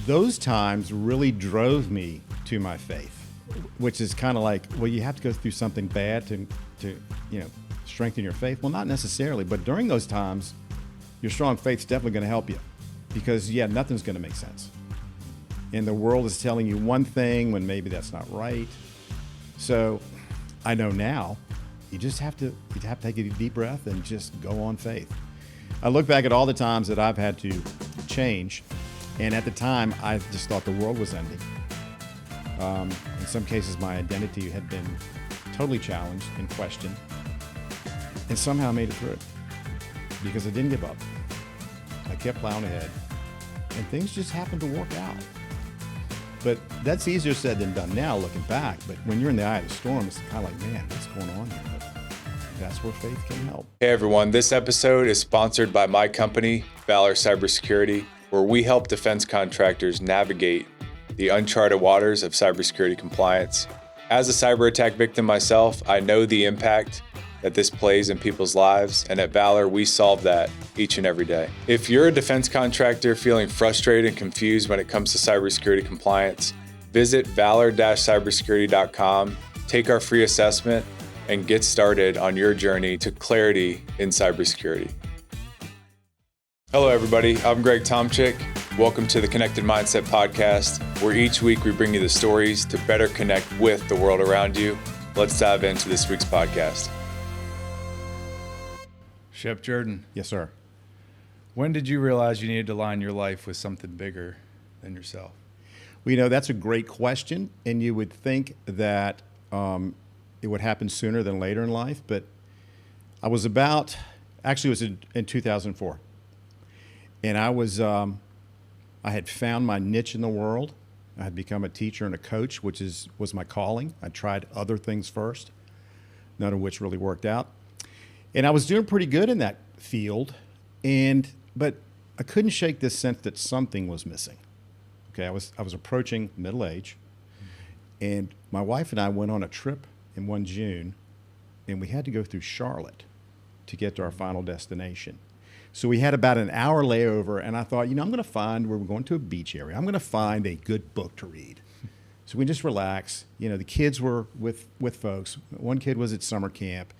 those times really drove me to my faith, which is kind of like, well, you have to go through something bad to strengthen your faith. Well, not necessarily, but during those times, your strong faith's definitely going to help you, because nothing's going to make sense. And the world is telling you one thing when maybe that's not right. So I know now you just have to take a deep breath and just go on faith. I look back at all the times that I've had to change, and at the time I just thought the world was ending. In some cases my identity had been totally challenged and questioned, and somehow I made it through because I didn't give up. I kept plowing ahead, and things just happened to work out. But that's easier said than done now, looking back. But when you're in the eye of the storm, it's kind of like, man, what's going on here? But that's where faith can help. Hey everyone, this episode is sponsored by my company, Valor Cybersecurity, where we help defense contractors navigate the uncharted waters of cybersecurity compliance. As a cyber attack victim myself, I know the impact that this plays in people's lives, and at Valor, we solve that each and every day. If you're a defense contractor feeling frustrated and confused when it comes to cybersecurity compliance, visit valor-cybersecurity.com, take our free assessment, and get started on your journey to clarity in cybersecurity. Hello, everybody. I'm Greg Tomczyk. Welcome to the Connected Mindset Podcast, where each week we bring you the stories to better connect with the world around you. Let's dive into this week's podcast. Shep Jordan, Yes, sir. when did you realize you needed to align your life with something bigger than yourself? Well, that's a great question, and you would think that it would happen sooner than later in life, but it was in 2004, and I had found my niche in the world. I had become a teacher and a coach, which was my calling. I tried other things first, none of which really worked out. And I was doing pretty good in that field, but I couldn't shake this sense that something was missing. Okay, I was approaching middle age, and my wife and I went on a trip in one June, and we had to go through Charlotte to get to our final destination. So we had about an hour layover, and I thought, we're going to a beach area. I'm going to find a good book to read. So we just relax. The kids were with folks. One kid was at summer camp.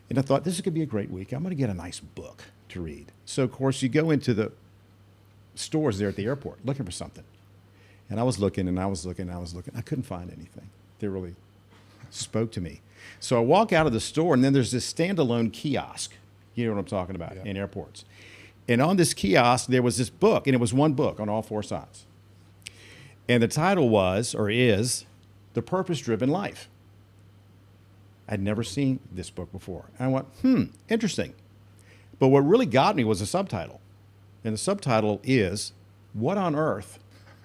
And I thought, this is going to be a great week. I'm going to get a nice book to read. So, of course, you go into the stores there at the airport looking for something. And I was looking, and I was looking, and I was looking. I couldn't find anything that really spoke to me. So I walk out of the store, and then there's this standalone kiosk. You know what I'm talking about, in airports. And on this kiosk, there was this book, and it was one book on all four sides. And the title is The Purpose-Driven Life. I'd never seen this book before. And I went, interesting. But what really got me was the subtitle. And the subtitle is, What on Earth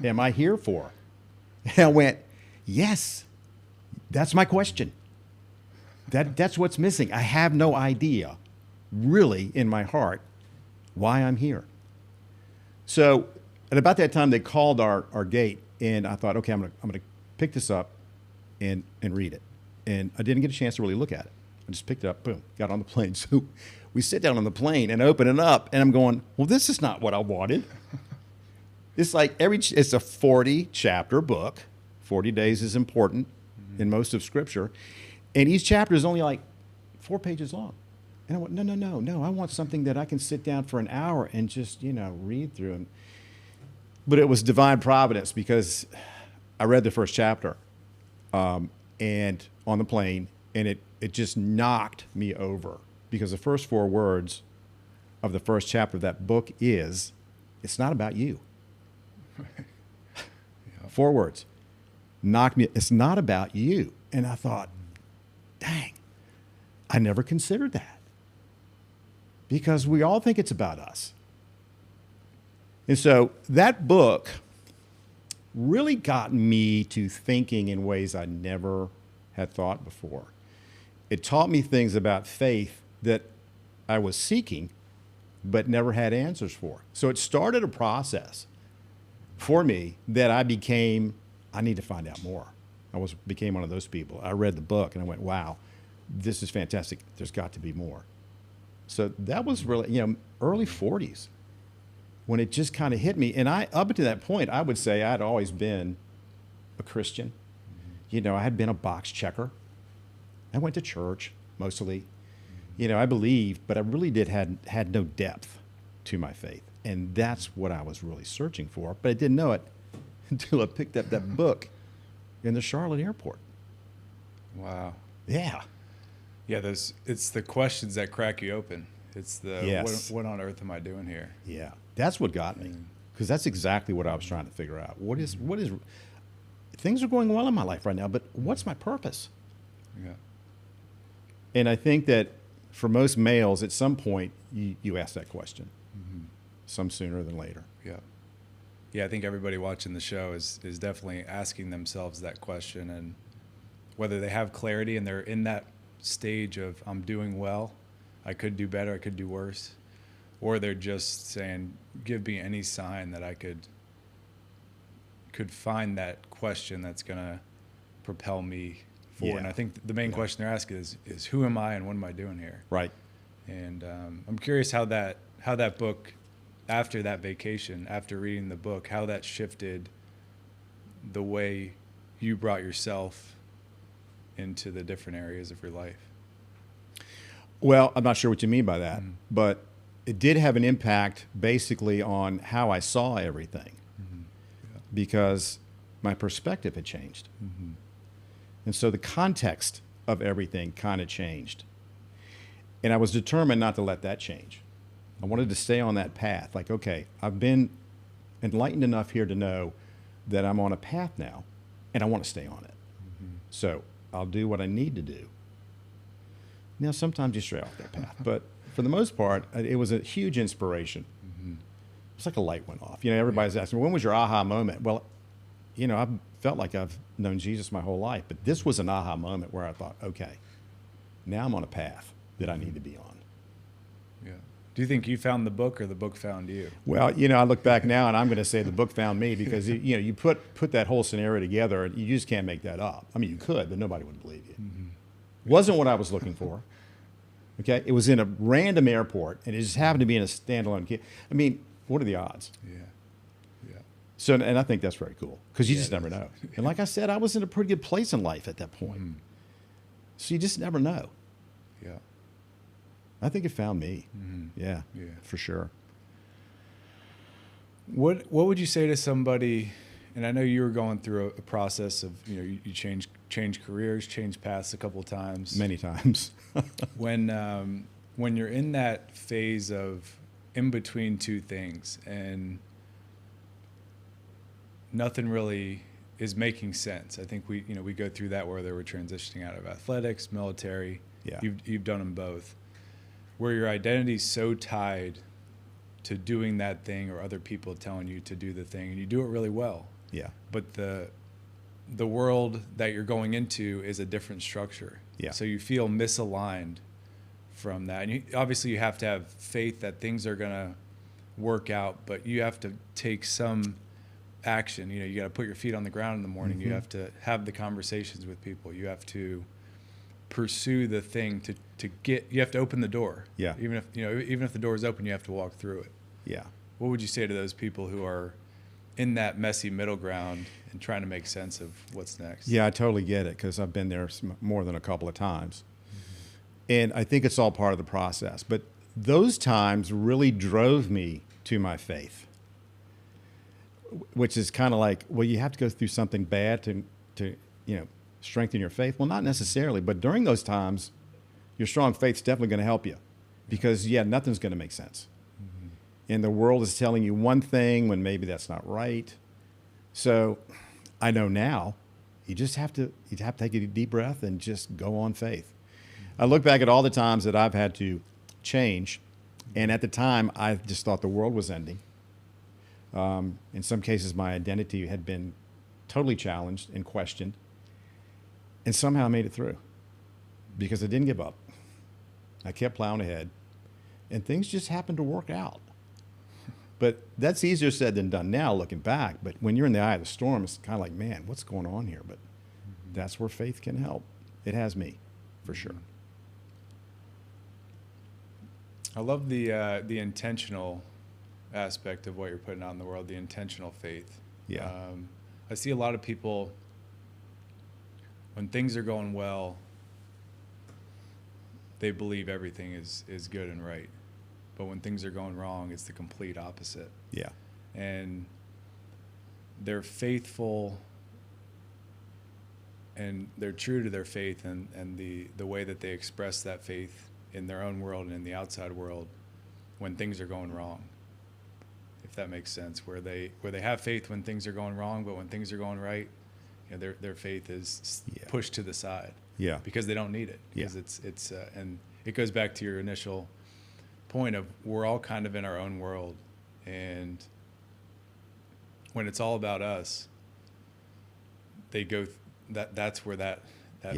Am I Here For? And I went, yes, that's my question. That's what's missing. I have no idea, really, in my heart, why I'm here. So at about that time, they called our gate, and I thought, okay, I'm gonna pick this up and read it. And I didn't get a chance to really look at it. I just picked it up, boom, got on the plane. So we sit down on the plane and open it up, and I'm going, well, this is not what I wanted. It's like it's a 40-chapter book. 40 days is important in most of Scripture. And each chapter is only like 4 pages long. And I went, no. I want something that I can sit down for an hour and just, read through. But it was divine providence, because I read the first chapter. And on the plane, and it just knocked me over, because the first 4 words of the first chapter of that book is, it's not about you. 4 words. Knocked me, it's not about you. And I thought, dang, I never considered that, because we all think it's about us. And so that book really got me to thinking in ways I never had thought before. It taught me things about faith that I was seeking but never had answers for. So it started a process for me that I need to find out more. Became one of those people. I read the book and I went, wow, this is fantastic. There's got to be more. So that was really, early 40s. when it just kind of hit me. And up to that point, I would say I'd always been a Christian. You know, I had been a box checker. I went to church mostly. You know, I believed, but I really had no depth to my faith. And that's what I was really searching for. But I didn't know it until I picked up that book in the Charlotte airport. Wow. Yeah. Yeah, it's the questions that crack you open. It's the Yes. what on earth am I doing here? Yeah. That's what got me. Because that's exactly what I was trying to figure out. What is things are going well in my life right now, but what's my purpose? Yeah. And I think that for most males, at some point, you ask that question. Some sooner than later. Yeah. Yeah, I think everybody watching the show is definitely asking themselves that question, and whether they have clarity and they're in that stage of I'm doing well, I could do better, I could do worse, or they're just saying, give me any sign that I could find that question that's going to propel me forward. Yeah. And I think the main question they're asking is who am I and what am I doing here? Right. And I'm curious how that book, after that vacation, after reading the book, how that shifted the way you brought yourself into the different areas of your life. Well, I'm not sure what you mean by that, but it did have an impact basically on how I saw everything because my perspective had changed. And so the context of everything kind of changed. And I was determined not to let that change. I wanted to stay on that path. Like, okay, I've been enlightened enough here to know that I'm on a path now, and I want to stay on it. So I'll do what I need to do. Now, sometimes you stray off that path, but for the most part, it was a huge inspiration. It's like a light went off. You know, everybody's asking, when was your aha moment? Well, you know, I've felt like I've known Jesus my whole life, but this was an aha moment where I thought, okay, now I'm on a path that I need to be on. Yeah. Do you think you found the book or the book found you? Well, you know, I look back now and I'm going to say the book found me because, you know, you put that whole scenario together and you just can't make that up. I mean, you could, but nobody would believe you. Wasn't what I was looking for. Okay. It was in a random airport and it just happened to be in a standalone key. I mean, what are the odds? Yeah. Yeah. So, and I think that's very cool because you just never know. And like I said, I was in a pretty good place in life at that point. So you just never know. Yeah. I think it found me. Yeah, for sure. What would you say to somebody, and I know you were going through a process of, you know, you change careers, change paths a couple of times. Many times. When you're in that phase of in between two things and nothing really is making sense. I think we go through that where they were transitioning out of athletics, military. Yeah. You've done them both. Where your identity's so tied to doing that thing or other people telling you to do the thing and you do it really well. Yeah. But the world that you're going into is a different structure. Yeah. So you feel misaligned from that. And obviously you have to have faith that things are going to work out, but you have to take some action. You know, you got to put your feet on the ground in the morning. You have to have the conversations with people. You have to pursue the thing to get, you have to open the door. Yeah. Even if the door is open, you have to walk through it. Yeah. What would you say to those people who are in that messy middle ground and trying to make sense of what's next? Yeah, I totally get it because I've been there more than a couple of times. And I think it's all part of the process. But those times really drove me to my faith, which is kind of like, well, you have to go through something bad to strengthen your faith. Well, not necessarily, but during those times, your strong faith's definitely going to help you because, nothing's going to make sense. And the world is telling you one thing when maybe that's not right. So I know now you just have to take a deep breath and just go on faith. I look back at all the times that I've had to change. And at the time, I just thought the world was ending. In some cases, my identity had been totally challenged and questioned. And somehow I made it through because I didn't give up. I kept plowing ahead. And things just happened to work out. But that's easier said than done now, looking back. But when you're in the eye of the storm, it's kind of like, man, what's going on here? But that's where faith can help. It has me, for sure. I love the intentional aspect of what you're putting out in the world, the intentional faith. Yeah. I see a lot of people, when things are going well, they believe everything is good and right. But when things are going wrong, it's the complete opposite. Yeah. And they're faithful and they're true to their faith and the way that they express that faith in their own world and in the outside world when things are going wrong. If that makes sense, where they have faith when things are going wrong, but when things are going right, you know, their faith is pushed to the side. Yeah. Because they don't need it. Because it's and it goes back to your initial point of we're all kind of in our own world, and when it's all about us, they go that's where that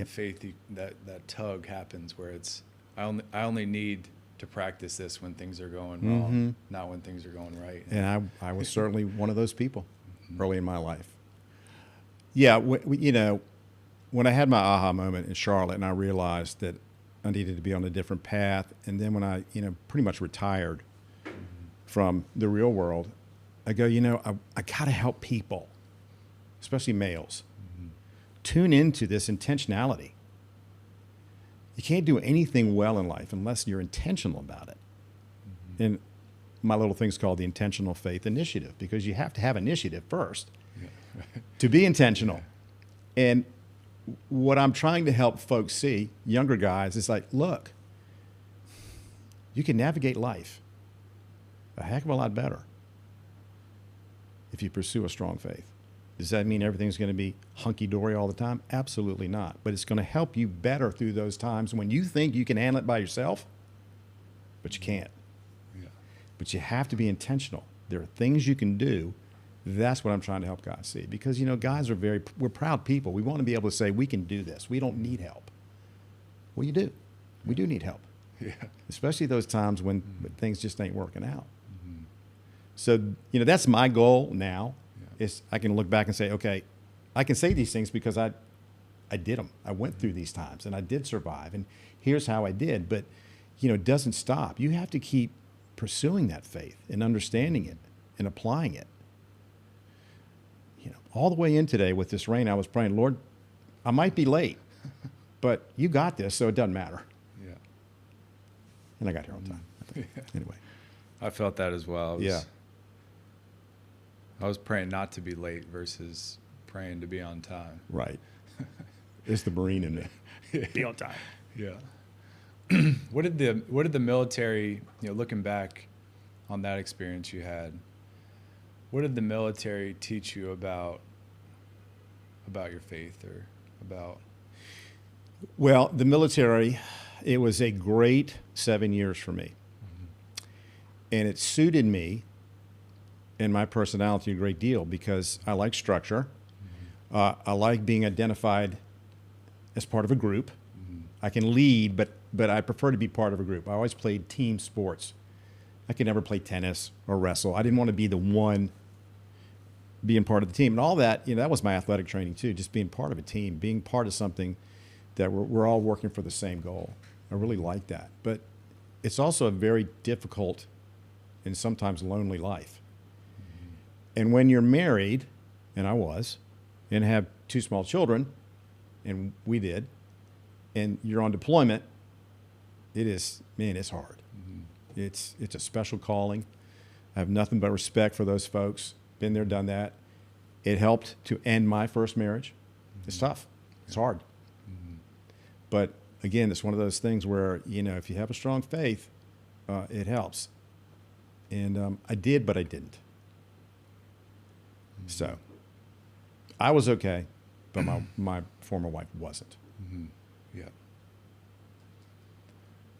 faith, that tug happens, where it's I only need to practice this when things are going wrong, not when things are going right. And I was certainly one of those people early in my life. Yeah, you know, when I had my aha moment in Charlotte and I realized that I needed to be on a different path, and then when I, you know, pretty much retired from the real world, I go, you know, I got to help people, especially males, tune into this intentionality. You can't do anything well in life unless you're intentional about it. And my little thing's called the Intentional Faith Initiative, because you have to have initiative first to be intentional. And what I'm trying to help folks see, younger guys, is like, look, you can navigate life a heck of a lot better if you pursue a strong faith. Does that mean everything's going to be hunky-dory all the time? Absolutely not. But it's going to help you better through those times when you think you can handle it by yourself, but you can't. Yeah. But you have to be intentional. There are things you can do. That's what I'm trying to help guys see. Because, you know, guys we're proud people. We want to be able to say, we can do this. We don't need help. Well, you do. We do need help. Yeah. Especially those times when things just ain't working out. So, you know, that's my goal now. Is I can look back and say, okay, I can say these things because I did them. I went through these times and I did survive. And here's how I did. But, you know, it doesn't stop. You have to keep pursuing that faith and understanding it and applying it. You know, all the way in today with this rain, I was praying, Lord, I might be late, but you got this, so it doesn't matter. Yeah. And I got here on time. Anyway. I felt that as well. I was praying not to be late versus praying to be on time. Right. It's the Marine in me. Be on time. Yeah. What did the military, you know, looking back on that experience you had, what did the military teach you about your faith or about? Well, the military, it was a great 7 years for me. And it suited me and my personality a great deal because I like structure. I like being identified as part of a group. I can lead, but I prefer to be part of a group. I always played team sports. I could never play tennis or wrestle. I didn't want to be the one being part of the team. And all that, you know, that was my athletic training too, just being part of a team, being part of something that we're all working for the same goal. I really like that. But it's also a very difficult and sometimes lonely life. And when you're married, and I was, and have 2 small children, and we did, and you're on deployment, it's hard. It's a special calling. I have nothing but respect for those folks. Been there, done that. It helped to end my first marriage. It's tough. It's hard. But again, it's one of those things where, you know, if you have a strong faith, it helps. And I did, but I didn't. So I was okay, but my former wife wasn't. Yeah.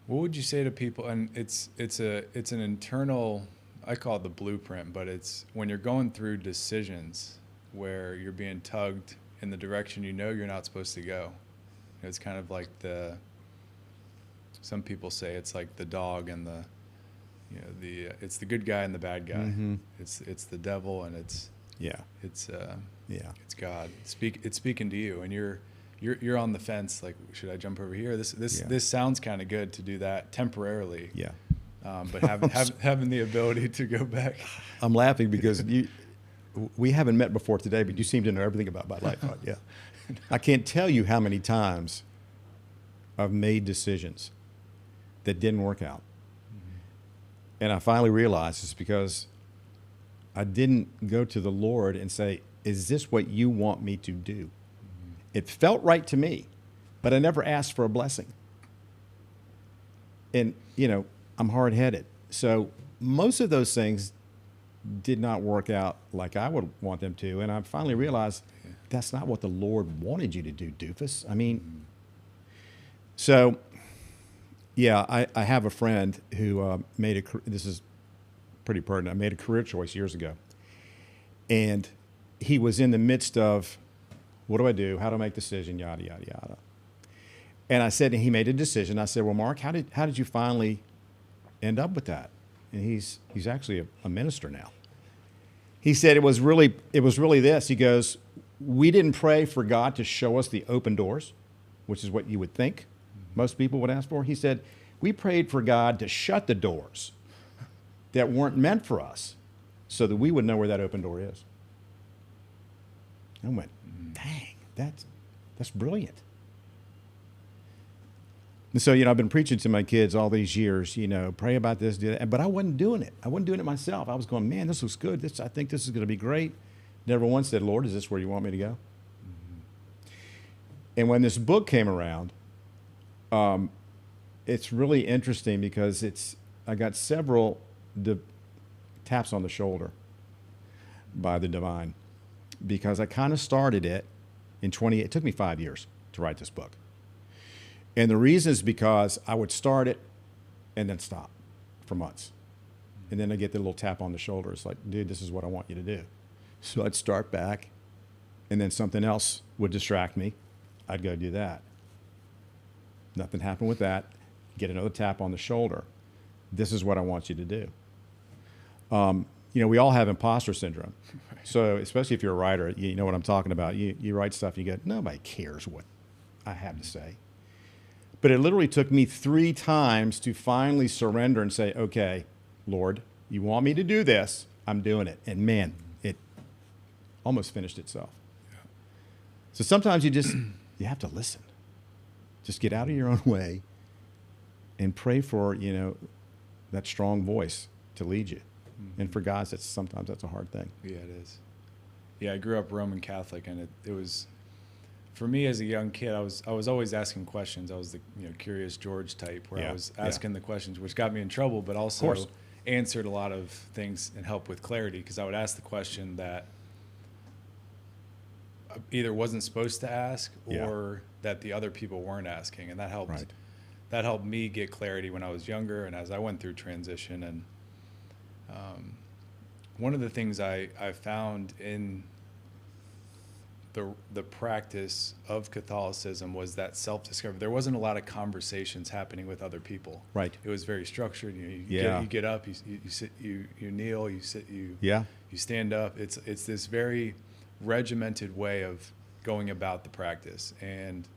What would you say to people? And it's an internal, I call it the blueprint, but it's when you're going through decisions where you're being tugged in the direction you know you're not supposed to go. It's kind of like some people say it's like the dog and it's the good guy and the bad guy. It's the devil and it's God. It's speaking to you, and you're on the fence. Like, should I jump over here? This sounds kind of good to do that temporarily. Yeah. but having the ability to go back. I'm laughing because we haven't met before today, but you seem to know everything about my life. Yeah. I can't tell you how many times I've made decisions that didn't work out. And I finally realized it's because I didn't go to the Lord and say, is this what you want me to do? It felt right to me, but I never asked for a blessing. And, I'm hard-headed. So most of those things did not work out like I would want them to. And I finally realized that's not what the Lord wanted you to do, doofus. I mean, so, yeah, I have a friend who this is pretty pertinent, I made a career choice years ago. And he was in the midst of, what do I do? How do I make a decision? Yada, yada, yada. And I said, and he made a decision. I said, well, Mark, how did you finally end up with that? And he's actually a minister now. He said it was really this. He goes, we didn't pray for God to show us the open doors, which is what you would think most people would ask for. He said, we prayed for God to shut the doors that weren't meant for us so that we would know where that open door is. I went, dang, that's brilliant. And so, I've been preaching to my kids all these years, pray about this, do that. But I wasn't doing it. I wasn't doing it myself. I was going, man, this looks good. I think this is going to be great. Never once said, Lord, is this where you want me to go? Mm-hmm. And when this book came around, it's really interesting because I got several taps on the shoulder by the divine, because I kind of started it it took me 5 years to write this book. And the reason is because I would start it and then stop for months. And then I get the little tap on the shoulder. It's like, dude, this is what I want you to do. So I'd start back, and then something else would distract me. I'd go do that. Nothing happened with that. Get another tap on the shoulder. This is what I want you to do. We all have imposter syndrome. So especially if you're a writer, you know what I'm talking about. You write stuff, you go, nobody cares what I have to say. But it literally took me 3 times to finally surrender and say, okay, Lord, you want me to do this, I'm doing it. And man, it almost finished itself. Yeah. So sometimes you have to listen. Just get out of your own way and pray for, that strong voice to lead you. Mm-hmm. And for guys, sometimes that's a hard thing. Yeah, it is. Yeah, I grew up Roman Catholic, and it was, for me as a young kid, I was always asking questions. I was the Curious George type, where I was asking the questions, which got me in trouble, but also answered a lot of things and helped with clarity, because I would ask the question that either wasn't supposed to ask or that the other people weren't asking, and that helped. Right. That helped me get clarity when I was younger and as I went through transition. And one of the things I found in the practice of Catholicism was that self-discovery. There wasn't a lot of conversations happening with other people. Right. It was very structured. You get up, you sit, you kneel, you sit, you stand up. It's this very regimented way of going about the practice. And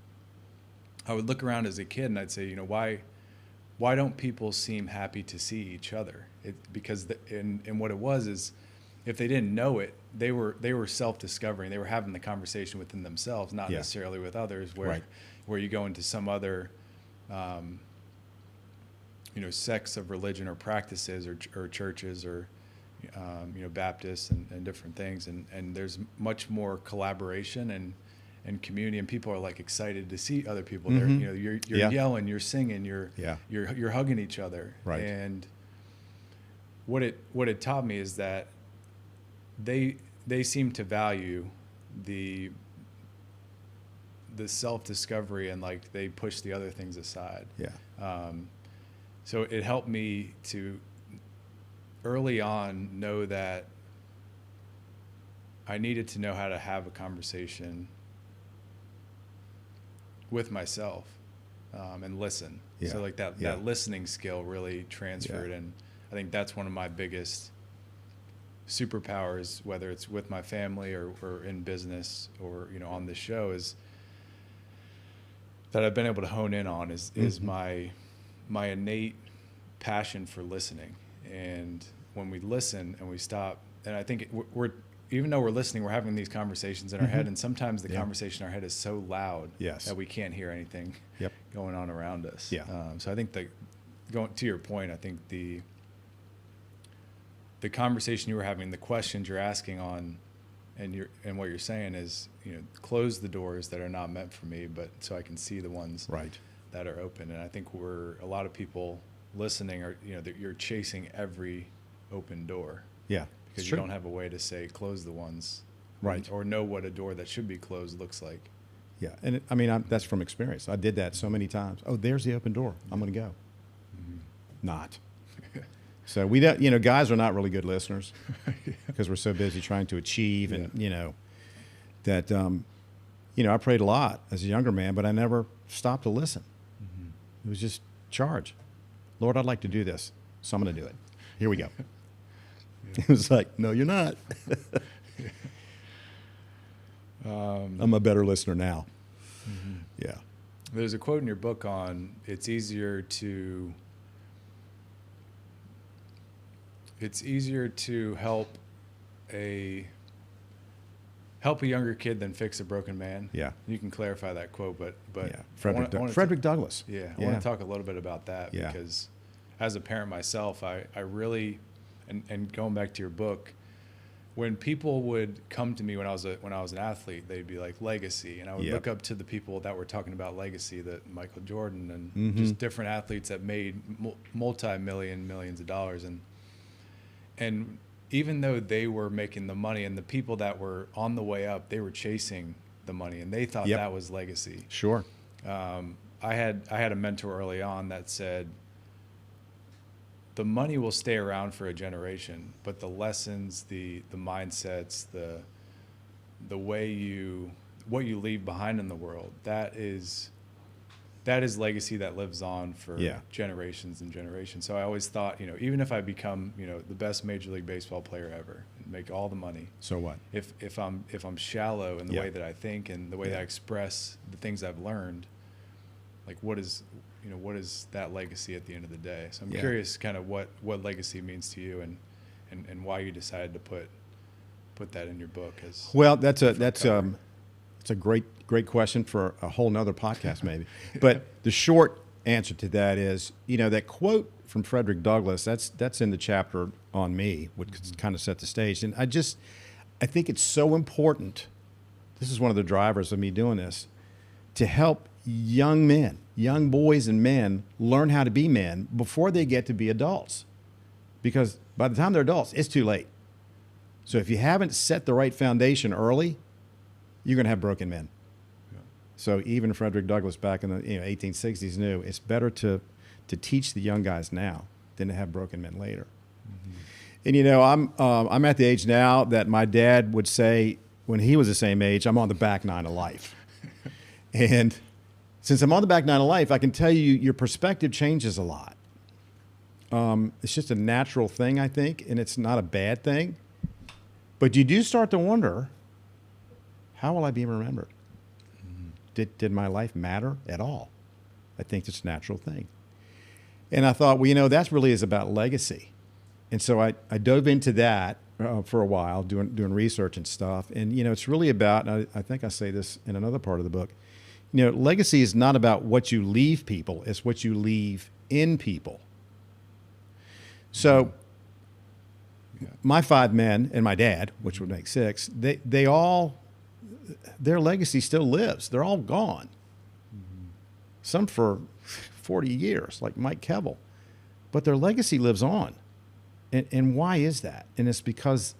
I would look around as a kid and I'd say, why don't people seem happy to see each other? Because what it was is, if they didn't know it, they were self-discovering. They were having the conversation within themselves, not necessarily with others. Where you go into some other, sects of religion or practices or churches or Baptists and different things, and there's much more collaboration and community, and people are like excited to see other people. Mm-hmm. You're yelling, you're singing, you're hugging each other. Right. And what it taught me is that they seem to value the self-discovery, and like they push the other things aside. Yeah. So it helped me to early on know that I needed to know how to have a conversation with myself and listen. Yeah. So like that listening skill really transferred. Yeah. And I think that's one of my biggest superpowers, whether it's with my family or in business or on this show, is that I've been able to hone in on is my innate passion for listening. And when we listen and we stop, and I think we're even though we're listening, we're having these conversations in our head, and sometimes the conversation in our head is so loud that we can't hear anything going on around us. So I think going to your point, I think the conversation you were having, the questions you're asking on, and what you're saying is, close the doors that are not meant for me, but so I can see the ones that are open. And I think a lot of people listening are, that you're chasing every open door. Yeah. Because you don't have a way to say close the ones, or know what a door that should be closed looks like. Yeah, and that's from experience. I did that so many times. Oh, there's the open door. I'm going to go. Not. So we don't. Guys are not really good listeners because we're so busy trying to achieve, and that. I prayed a lot as a younger man, but I never stopped to listen. It was just charge. Lord, I'd like to do this, so I'm going to do it. Here we go. It was like, no, you're not. I'm a better listener now. Yeah. There's a quote in your book on it's easier to help a younger kid than fix a broken man. Yeah. You can clarify that quote, but Frederick Douglass. I want to talk a little bit about that because as a parent myself, I really. And going back to your book, when people would come to me when I was an athlete, they'd be like legacy, and I would look up to the people that were talking about legacy, that Michael Jordan and just different athletes that made millions of dollars, and even though they were making the money, and the people that were on the way up, they were chasing the money, and they thought that was legacy. Sure. I had a mentor early on that said, the money will stay around for a generation, but the lessons, the mindsets, the way what you leave behind in the world, that is legacy that lives on for generations and generations. So I always thought, even if I become, the best Major League Baseball player ever and make all the money, so what? If I'm shallow in the way that I think and the way that I express the things I've learned, like what is that legacy at the end of the day? So I'm curious kind of what legacy means to you and why you decided to put that in your book. That's a great question for a whole nother podcast maybe. But the short answer to that is, that quote from Frederick Douglass, that's in the chapter on me, which kind of set the stage. And I think it's so important. This is one of the drivers of me doing this, to help young boys and men learn how to be men before they get to be adults. Because by the time they're adults, it's too late. So if you haven't set the right foundation early, you're going to have broken men. Yeah. So even Frederick Douglass back in the 1860s knew it's better to teach the young guys now than to have broken men later. And I'm at the age now that my dad would say when he was the same age, I'm on the back nine of life. And since I'm on the back nine of life, I can tell you your perspective changes a lot. It's just a natural thing, I think, and it's not a bad thing. But you do start to wonder, how will I be remembered? Did my life matter at all? I think it's a natural thing. And I thought, that really is about legacy. And so I dove into that for a while, doing research and stuff. And, it's really about, and I think I say this in another part of the book, legacy is not about what you leave people, it's what you leave in people. So my 5 men and my dad, which would make 6, they all, their legacy still lives. They're all gone. Some for 40 years, like Mike Kevill. But their legacy lives on. And why is that? And it's because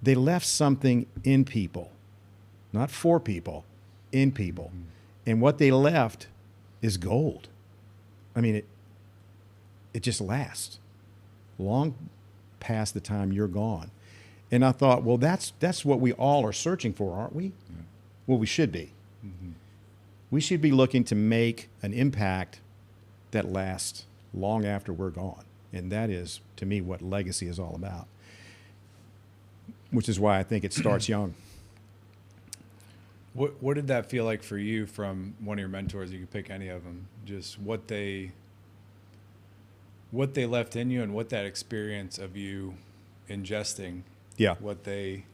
they left something in people, not for people, in people. And what they left is gold. I mean, it just lasts long past the time you're gone. And I thought, well, that's what we all are searching for, aren't we? Yeah. Well, we should be. We should be looking to make an impact that lasts long after we're gone. And that is, to me, what legacy is all about, which is why I think it starts young. What did that feel like for you from one of your mentors? You could pick any of them. Just what what they left in you and what that experience of you ingesting Yeah. what they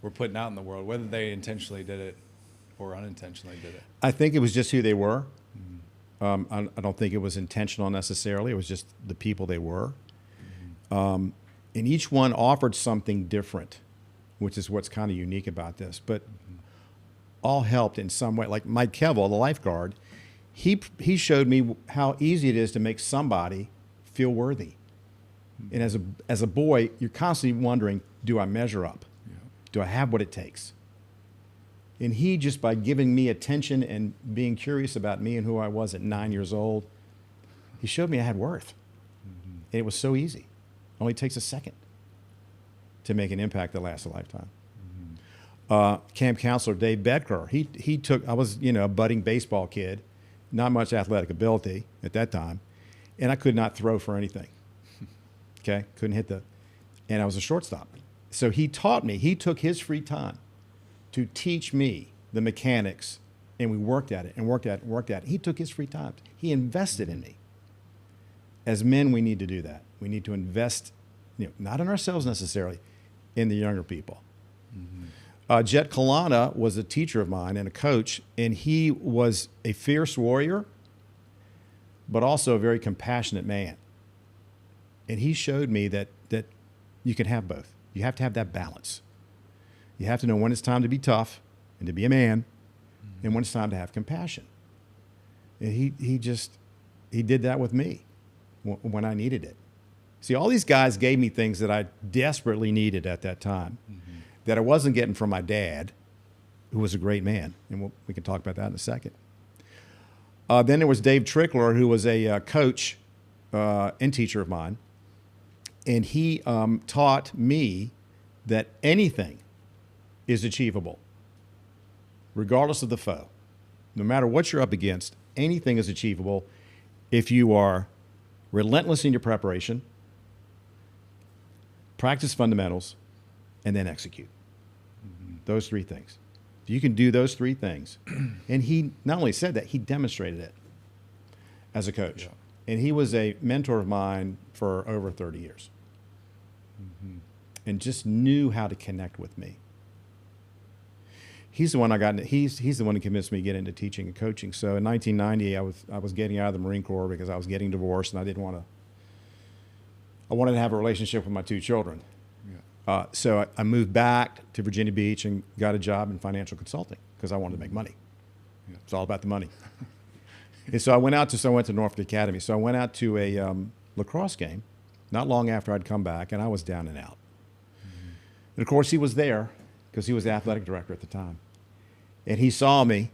were putting out in the world, whether they intentionally did it or unintentionally did it. I think it was just who they were. I don't think it was intentional necessarily. It was just the people they were. And each one offered something different, which is what's kind of unique about this. But all helped in some way. Like Mike Kevel, the lifeguard, he showed me how easy it is to make somebody feel worthy. And as a boy, you're constantly wondering, do I measure up? Yeah. Do I have what it takes? And he, just by giving me attention and being curious about me and who I was at 9 years old, he showed me I had worth. And it was so easy. It only takes a second to make an impact that lasts a lifetime. Camp counselor Dave Bedker, he took, I was, a budding baseball kid, not much athletic ability at that time, and I could not throw for anything. Okay, couldn't hit and I was a shortstop. So he taught me, he took his free time to teach me the mechanics, and we worked at it and worked at it and worked at it. He took his free time. He invested in me. As men, we need to do that. We need to invest, not in ourselves necessarily, in the younger people. Jet Kalana was a teacher of mine and a coach, and he was a fierce warrior, but also a very compassionate man. And he showed me that you can have both. You have to have that balance. You have to know when it's time to be tough and to be a man, and when it's time to have compassion. And he did that with me when I needed it. See, all these guys gave me things that I desperately needed at that time, that I wasn't getting from my dad, who was a great man, and we can talk about that in a second. Then there was Dave Trickler, who was a coach and teacher of mine, and he taught me that anything is achievable, regardless of the foe. No matter what you're up against, anything is achievable if you are relentless in your preparation, practice fundamentals, and then execute. Those three things. If you can do those three things, and he not only said that, he demonstrated it as a coach. Yeah. And he was a mentor of mine for over 30 years. And just knew how to connect with me. He's the one he's the one who convinced me to get into teaching and coaching. So in 1990, I was getting out of the Marine Corps because I was getting divorced, and I wanted to have a relationship with my two children. Yeah. So I moved back to Virginia Beach and got a job in financial consulting because I wanted to make money. Yeah. It's all about the money. And so I went to Norfolk Academy. So I went out to a lacrosse game not long after I'd come back, and I was down and out. And of course, he was there because he was the athletic director at the time. And he saw me,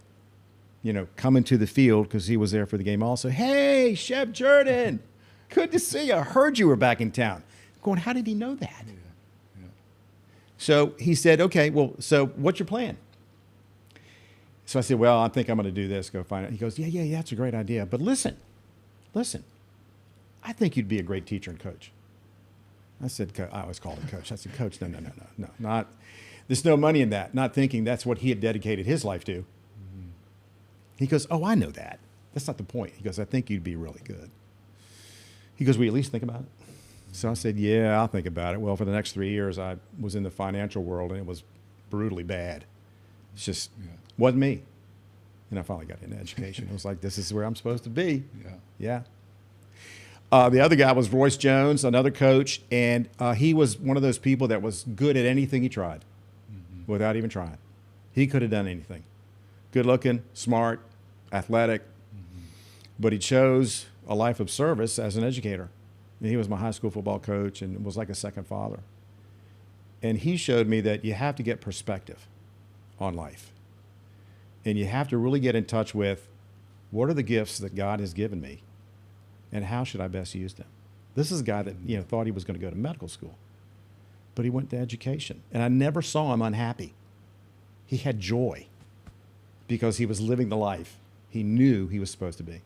coming to the field because he was there for the game also. Hey, Shep Jordan, good to see you. I heard you were back in town. I'm going, how did he know that? Yeah. So he said, okay, well, so what's your plan? So I said, well, I think I'm going to do this, go find it. He goes, yeah, that's a great idea. But listen, I think you'd be a great teacher and coach. I said, I always called him coach. I said, coach, no, there's no money in that. Not thinking that's what he had dedicated his life to. He goes, oh, I know that. That's not the point. He goes, I think you'd be really good. He goes, will you at least think about it? So I said, yeah, I'll think about it. Well, for the next 3 years, I was in the financial world, and it was brutally bad. It's just wasn't me. And I finally got into education. It was like, this is where I'm supposed to be. Yeah. The other guy was Royce Jones, another coach, and he was one of those people that was good at anything he tried without even trying. He could have done anything. Good looking, smart, athletic, but he chose a life of service as an educator. And he was my high school football coach and was like a second father. And he showed me that you have to get perspective on life. And you have to really get in touch with what are the gifts that God has given me and how should I best use them. This is a guy that thought he was going to go to medical school, but he went to education. And I never saw him unhappy. He had joy because he was living the life he knew he was supposed to be.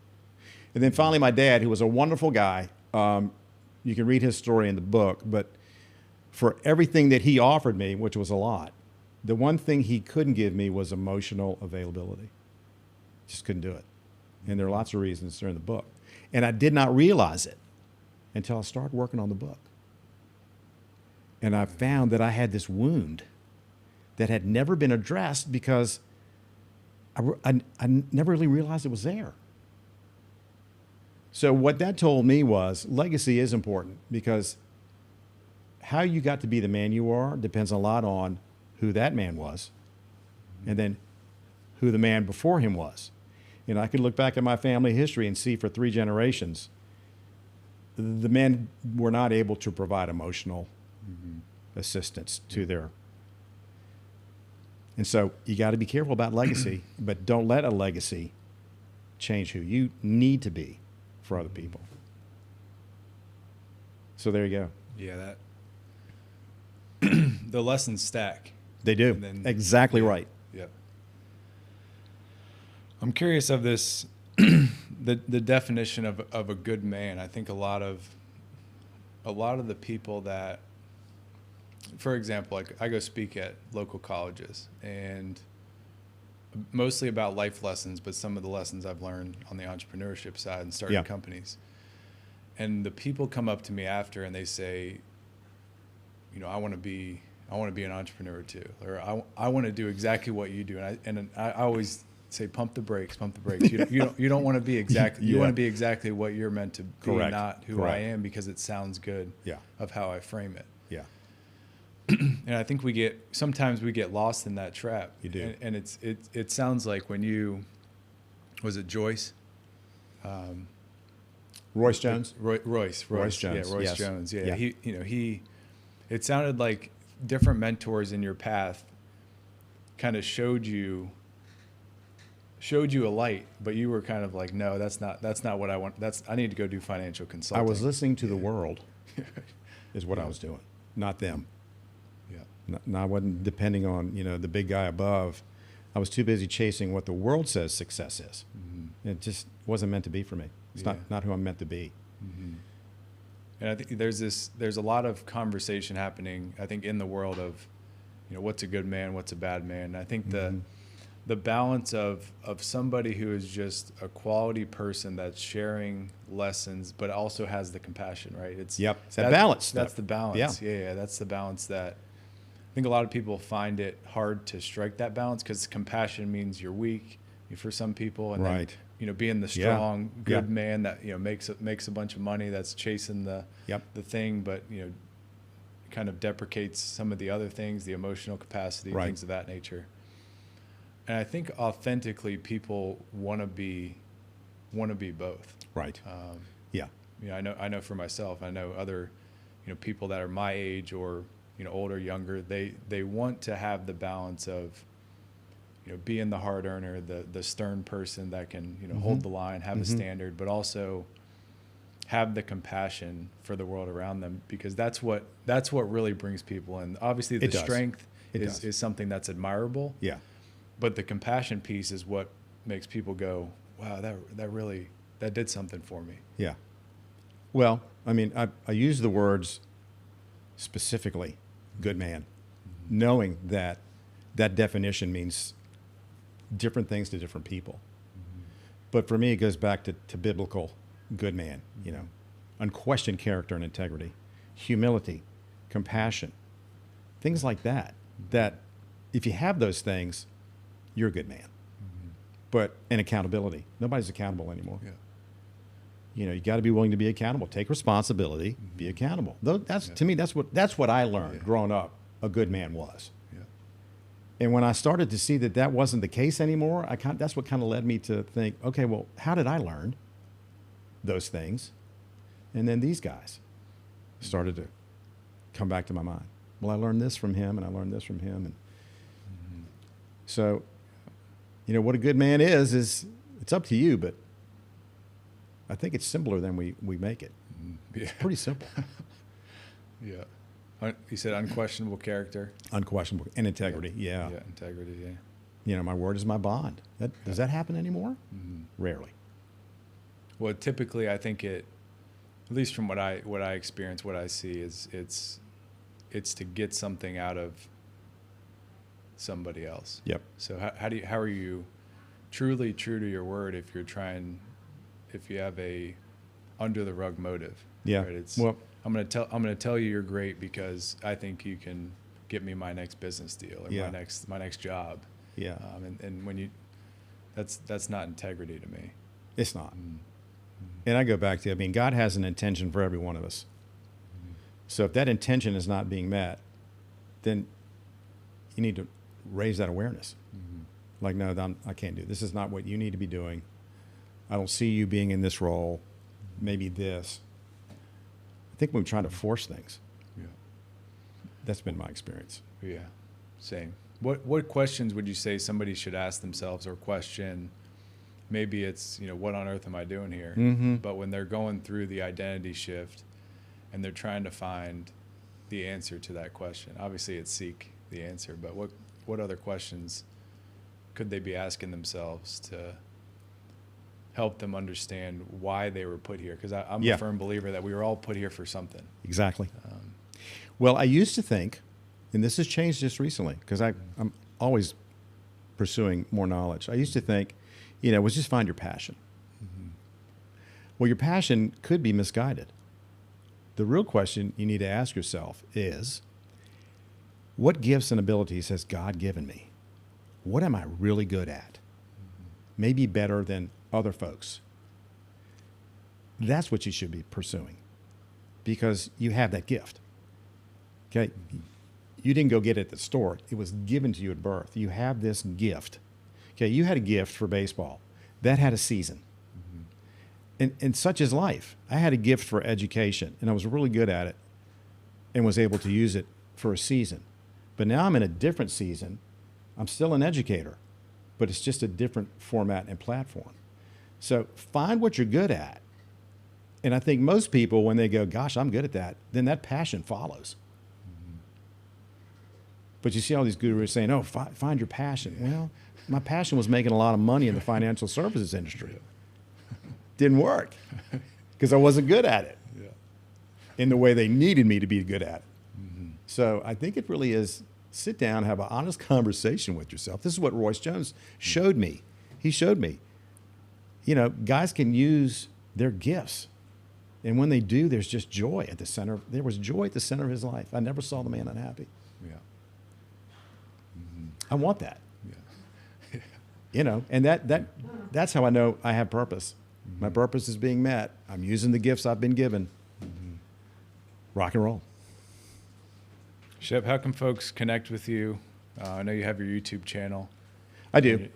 And then finally my dad, who was a wonderful guy, you can read his story in the book, but for everything that he offered me, which was a lot, the one thing he couldn't give me was emotional availability. Just couldn't do it. And there are lots of reasons there in the book. And I did not realize it until I started working on the book. And I found that I had this wound that had never been addressed because I never really realized it was there. So what that told me was legacy is important, because how you got to be the man you are depends a lot on who that man was, and then who the man before him was. You know, I could look back at my family history and see for 3 generations, the men were not able to provide emotional assistance to their. And so you got to be careful about legacy, but don't let a legacy change who you need to be for other people. So there you go. Yeah, that the lessons stack. They do. And then- exactly right. Yeah. I'm curious of this, the definition of a good man. I think a lot of the people that, for example, like I go speak at local colleges, and mostly about life lessons, but some of the lessons I've learned on the entrepreneurship side and starting companies. And the people come up to me after and they say, you know, I want to be an entrepreneur too, or I want to do exactly what you do. And I always say, pump the brakes. You don't want to be exactly, you want to be exactly what you're meant to be, Correct. not who I am, because it sounds good of how I frame it. Yeah. And I think sometimes we get lost in that trap. You do. And it sounds like when you, was it Joyce? Royce Jones? Royce Jones. Yeah, Royce Yes. Jones. Yeah. Yeah. It sounded like different mentors in your path kind of showed you a light, but you were kind of like, no, that's not what I want. I need to go do financial I consulting. was listening to the world is what I was doing, not them. Yeah. No, I wasn't depending on, the big guy above. I was too busy chasing what the world says success is. Mm-hmm. It just wasn't meant to be for me. It's not who I'm meant to be. Mm-hmm. And I think there's a lot of conversation happening, I think, in the world of, what's a good man, what's a bad man. And I think the balance of somebody who is just a quality person that's sharing lessons, but also has the compassion, right? It's that balance. That's the balance. Yeah. That's the balance that I think a lot of people find it hard to strike that balance, because compassion means you're weak for some people, and right. then, being the strong, good man that makes a bunch of money, that's chasing the thing, but kind of deprecates some of the other things, the emotional capacity, things of that nature. And I think authentically people want to be both. Right. I know for myself, I know other people that are my age or older, younger, they want to have the balance of being the hard earner, the stern person that can hold the line, have a standard, but also have the compassion for the world around them, because that's what really brings people in. Obviously the strength is something that's admirable. Yeah. But the compassion piece is what makes people go, wow, that did something for me. Yeah. Well, I mean, I use the words specifically, good man, knowing that definition means different things to different people. But for me, it goes back to biblical good man, unquestioned character and integrity, humility, compassion, things like that, that if you have those things, you're a good man. But, and accountability. Nobody's accountable anymore. Yeah. You got to be willing to be accountable. Take responsibility, be accountable. To me, that's what I learned growing up a good man was. Yeah. And when I started to see that wasn't the case anymore, that's what kind of led me to think, okay, well, how did I learn those things? And then these guys started to come back to my mind. Well, I learned this from him, and I learned this from him. And so, what a good man is it's up to you, but I think it's simpler than we make it. Yeah. It's pretty simple. Yeah. You said unquestionable character. Unquestionable. And integrity, yeah. Yeah, integrity, yeah. My word is my bond. Does that happen anymore? Rarely. Well, typically, I think at least from what I experience, what I see is it's to get something out of somebody else. Yep. So how are you truly true to your word if you have a under the rug motive. Yeah. Right? It's, Well, I'm going to tell you you're great because I think you can get me my next business deal or Yeah. my next job. yeah, And when you, that's not integrity to me. it's not. And I go back to, I mean, God has an intention for every one of us. So if that intention is not being met, then you need to raise that awareness. Like, no, I can't do it. This is not what you need to be doing. I don't see you being in this role. Maybe this. I think we're trying to force things. Yeah. That's been my experience. Yeah. Same. What questions would you say somebody should ask themselves or question? Maybe it's, what on earth am I doing here? Mm-hmm. But when they're going through the identity shift and they're trying to find the answer to that question, obviously it's seek the answer, but what other questions could they be asking themselves to help them understand why they were put here? Because I'm Yeah. a firm believer that we were all put here for something. Exactly. Well, I used to think, and this has changed just recently, because I'm always pursuing more knowledge. I used to think, was just find your passion. Well, your passion could be misguided. The real question you need to ask yourself is, what gifts and abilities has God given me? What am I really good at? Maybe better than other folks. That's what you should be pursuing, because you have that gift. Okay? You didn't go get it at the store. It was given to you at birth. You have this gift. Okay, you had a gift for baseball. That had a season. And such is life. I had a gift for education, and I was really good at it and was able to use it for a season. But now I'm in a different season. I'm still an educator, but it's just a different format and platform. So find what you're good at. And I think most people, when they go, gosh, I'm good at that, then that passion follows. But you see all these gurus saying, oh, find your passion. Well, my passion was making a lot of money in the financial services industry. Didn't work because I wasn't good at it in the way they needed me to be good at it. So I think it really is sit down, have an honest conversation with yourself. This is what Royce Jones showed me. He showed me, guys can use their gifts. And when they do, there's just joy at the center. There was joy at the center of his life. I never saw the man unhappy. Yeah. I want that. Yeah. And that's how I know I have purpose. My purpose is being met. I'm using the gifts I've been given. Rock and roll. Shep, how can folks connect with you? I know you have your YouTube channel. I do.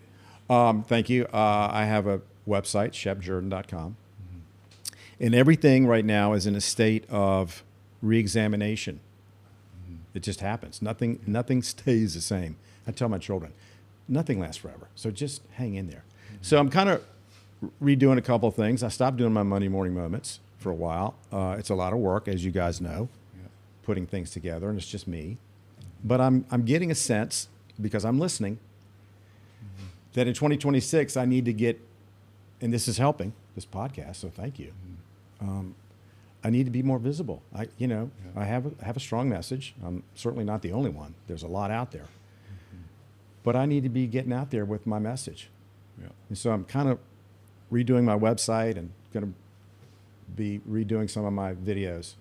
Thank you. I have a website, shepjordan.com. And everything right now is in a state of reexamination. It just happens. Nothing stays the same. I tell my children, nothing lasts forever. So just hang in there. So I'm kind of redoing a couple of things. I stopped doing my Monday morning moments for a while. It's a lot of work, as you guys know, putting things together, and it's just me. But I'm getting a sense, because I'm listening, that in 2026 I need to get, and this is helping, this podcast, so thank you. I need to be more visible. I have a strong message. I'm certainly not the only one. There's a lot out there. But I need to be getting out there with my message. Yeah. And so I'm kind of redoing my website and going to be redoing some of my videos.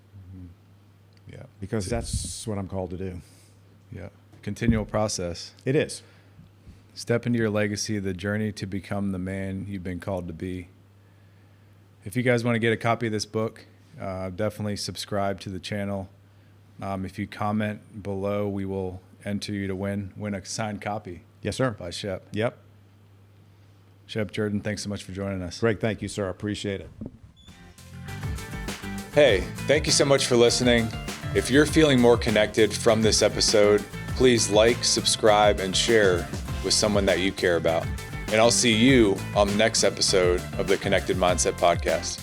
Yeah. Because that's what I'm called to do. Yeah. Continual process. It is. Step into your legacy, the journey to become the man you've been called to be. If you guys want to get a copy of this book, definitely subscribe to the channel. If you comment below, we will enter you to win a signed copy. Yes, sir. By Shep. Yep. Shep Jordan, thanks so much for joining us. Greg, thank you, sir. I appreciate it. Hey, thank you so much for listening. If you're feeling more connected from this episode, please like, subscribe, and share with someone that you care about. And I'll see you on the next episode of the Connected Mindset Podcast.